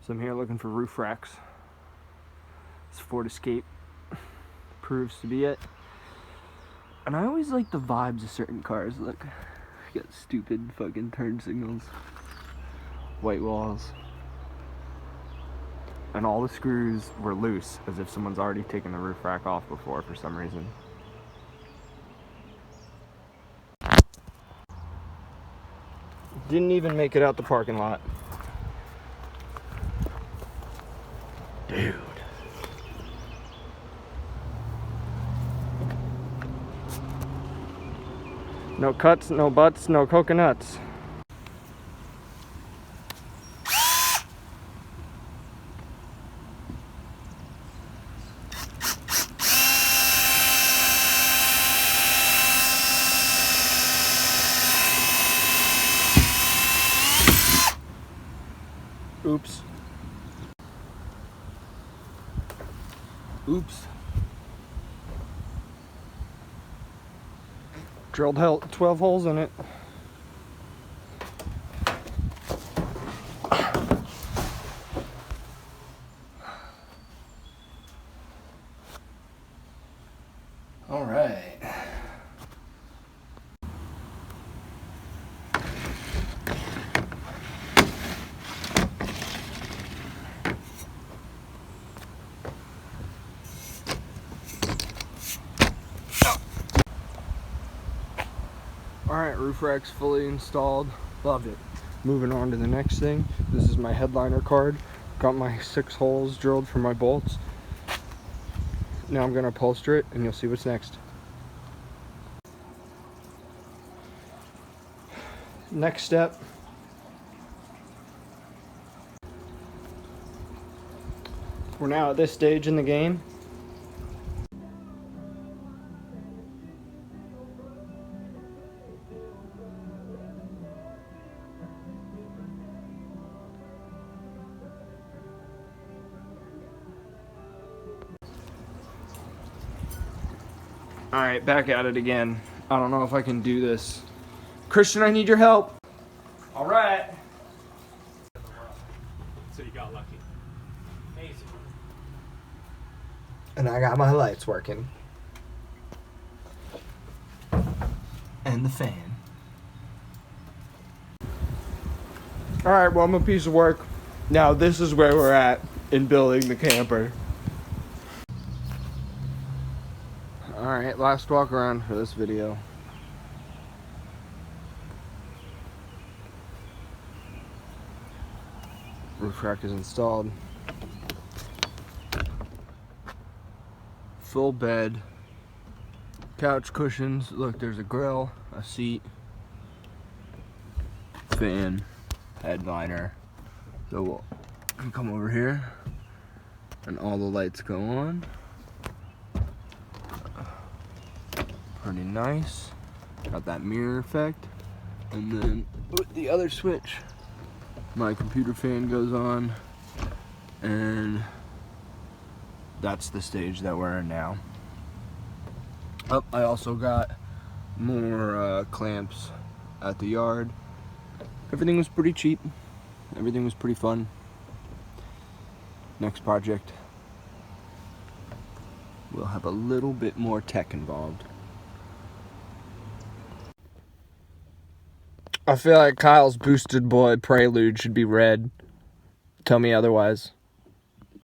So I'm here looking for roof racks. This Ford Escape proves to be it. And I always like the vibes of certain cars. Look, got stupid fucking turn signals, white walls, and all the screws were loose, as if someone's already taken the roof rack off before for some reason. Didn't even make it out the parking lot. Dude. No cuts, no butts, no coconuts. Oops. Oops. Drilled 12 holes in it. All right. Alright, roof rack's fully installed. Love it. Moving on to the next thing. This is my headliner card. Got my 6 holes drilled for my bolts. Now I'm gonna upholster it and you'll see what's next. Next step. We're now at this stage in the game. Alright, back at it again. I don't know if I can do this. Christian, I need your help. Alright. So you got lucky. Amazing. And I got my lights working. And the fan. Alright, well, I'm a piece of work. Now this is where we're at in building the camper. Alright, last walk around for this video. Roof rack is installed. Full bed. Couch cushions. Look, there's a grill, a seat, fan, headliner. So we'll come over here and all the lights go on. Pretty nice. Got that mirror effect. And then with the other switch, my computer fan goes on, and that's the stage that we're in now. Oh, I also got more clamps at the yard. Everything was pretty cheap. Everything was pretty fun. Next project, we'll have a little bit more tech involved. I feel like Kyle's Boosted Boy prelude should be red. Tell me otherwise.